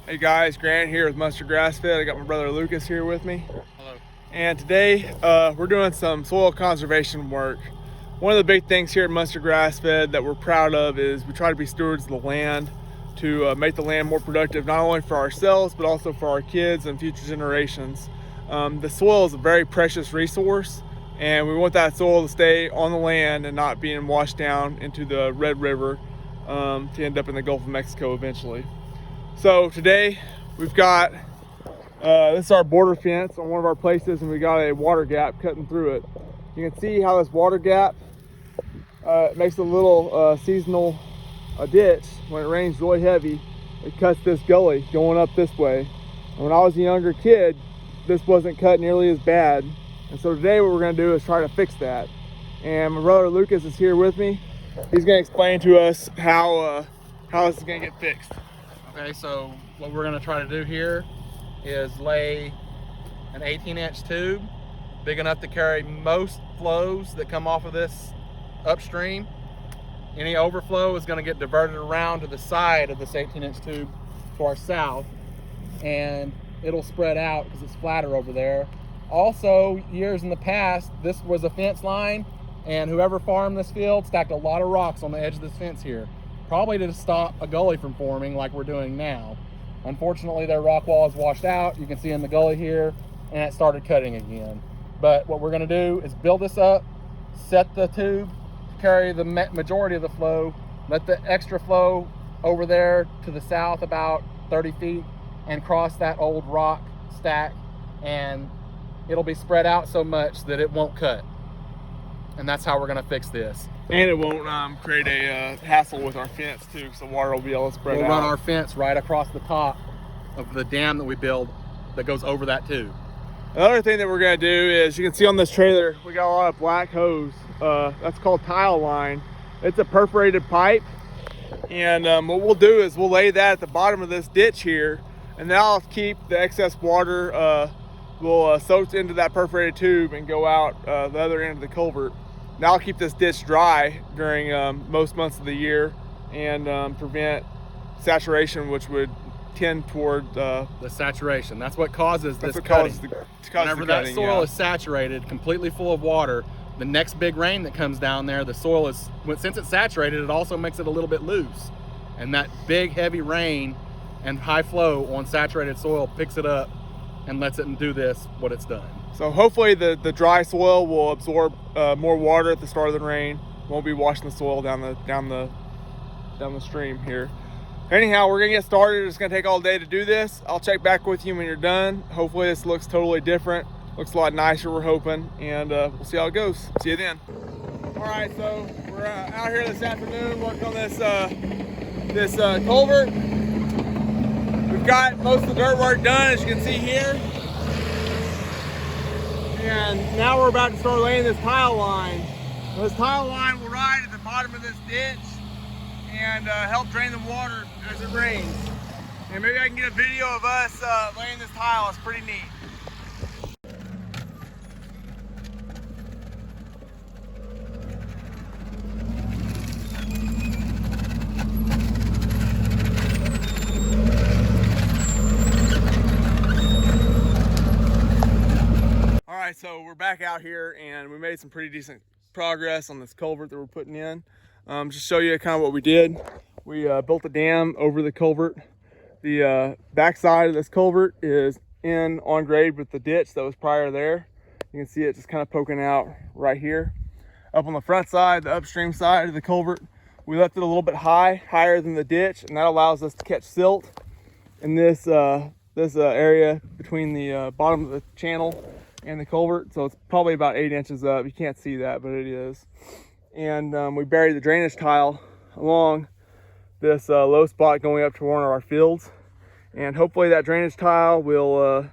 Hey guys, Grant here with Muenster Grass-Fed. I got my brother Lucas here with me. Hello. And today we're doing some soil conservation work. One of the big things here at Muenster Grass-Fed that we're proud of is we try to be stewards of the land to make the land more productive, not only for ourselves, but also for our kids and future generations. The soil is a very precious resource, and we want that soil to stay on the land and not being washed down into the Red River to end up in the Gulf of Mexico eventually. So today we've got, this is our border fence on one of our places, and we got a water gap cutting through it. You can see how this water gap makes a little seasonal ditch. When it rains really heavy, it cuts this gully going up this way. And when I was a younger kid, this wasn't cut nearly as bad. And so today what we're gonna do is try to fix that. And my brother Lucas is here with me. He's gonna explain to us how this is gonna get fixed. Okay, so what we're gonna try to do here is lay an 18-inch tube, big enough to carry most flows that come off of this upstream. Any overflow is gonna get diverted around to the side of this 18-inch tube to our south, and it'll spread out because it's flatter over there. Also, years in the past, this was a fence line, and whoever farmed this field stacked a lot of rocks on the edge of this fence here, probably to stop a gully from forming like we're doing now. Unfortunately, their rock wall is washed out. You can see in the gully here, and it started cutting again. But what we're gonna do is build this up, set the tube to carry the majority of the flow, let the extra flow over there to the south about 30 feet and cross that old rock stack, and it'll be spread out so much that it won't cut. And that's how we're gonna fix this. And it won't create a hassle with our fence too, because the water will be able to spread out. We'll run our fence right across the top of the dam that we build that goes over that tube. Another thing that we're gonna do is, you can see on this trailer, we got a lot of black hose. That's called tile line. It's a perforated pipe. And what we'll do is we'll lay that at the bottom of this ditch here, and that'll keep the excess water, will soak into that perforated tube and go out the other end of the culvert. That'll keep this ditch dry during most months of the year and prevent saturation, which would tend toward the saturation. That's what causes this what cutting. Whenever that soil is saturated, completely full of water, the next big rain that comes down there, the soil is, since it's saturated, it also makes it a little bit loose. And that big heavy rain and high flow on saturated soil picks it up and lets it do what it's done. So hopefully the dry soil will absorb more water at the start of the rain. Won't be washing the soil down the stream here. Anyhow, we're gonna get started. It's gonna take all day to do this. I'll check back with you when you're done. Hopefully this looks totally different. Looks a lot nicer, we're hoping, and we'll see how it goes. See you then. All right, so we're out here this afternoon working on this culvert. We've got most of the dirt work done, as you can see here. And now we're about to start laying this tile line. This tile line will ride at the bottom of this ditch and help drain the water as it rains. And maybe I can get a video of us laying this tile. It's pretty neat. So we're back out here, and we made some pretty decent progress on this culvert that we're putting in. Just show you kind of what we did. We built a dam over the culvert. The back side of this culvert is on grade with the ditch that was prior there. You can see it just kind of poking out right here. Up on the front side, the upstream side of the culvert, we left it a little bit higher than the ditch, and that allows us to catch silt in this area between the bottom of the channel and the culvert. So it's probably about 8 inches up. You can't see that, but it is. And we buried the drainage tile along this low spot going up to one of our fields, and hopefully that drainage tile will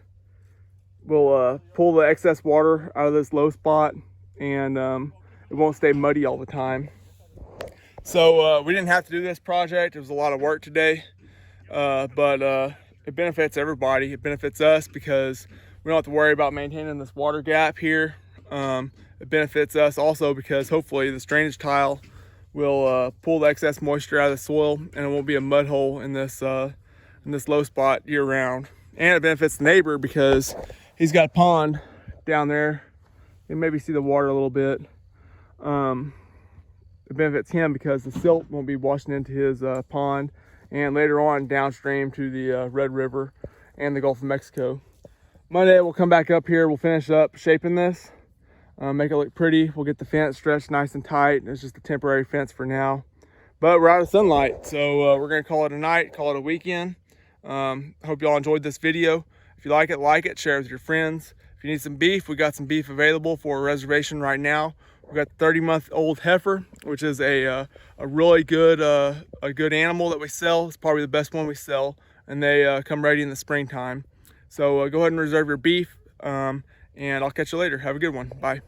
pull the excess water out of this low spot, and it won't stay muddy all the time. So we didn't have to do this project. It was a lot of work today, but it benefits everybody. It benefits us because we don't have to worry about maintaining this water gap here. It benefits us also because hopefully this drainage tile will pull the excess moisture out of the soil, and it won't be a mud hole in this in this low spot year round. And it benefits the neighbor because he's got a pond down there. You can maybe see the water a little bit. It benefits him because the silt won't be washing into his pond, and later on downstream to the Red River and the Gulf of Mexico. Monday we'll come back up here, we'll finish up shaping this, make it look pretty. We'll get the fence stretched nice and tight. It's just a temporary fence for now, but we're out of sunlight, so we're gonna call it a night, call it a weekend. Hope y'all enjoyed this video. If you like it, share it with your friends. If you need some beef, we got some beef available for a reservation right now. We've got the 30-month-old heifer, which is a really good animal that we sell. It's probably the best one we sell, and they come ready in the springtime. So go ahead and reserve your beef, and I'll catch you later. Have a good one. Bye.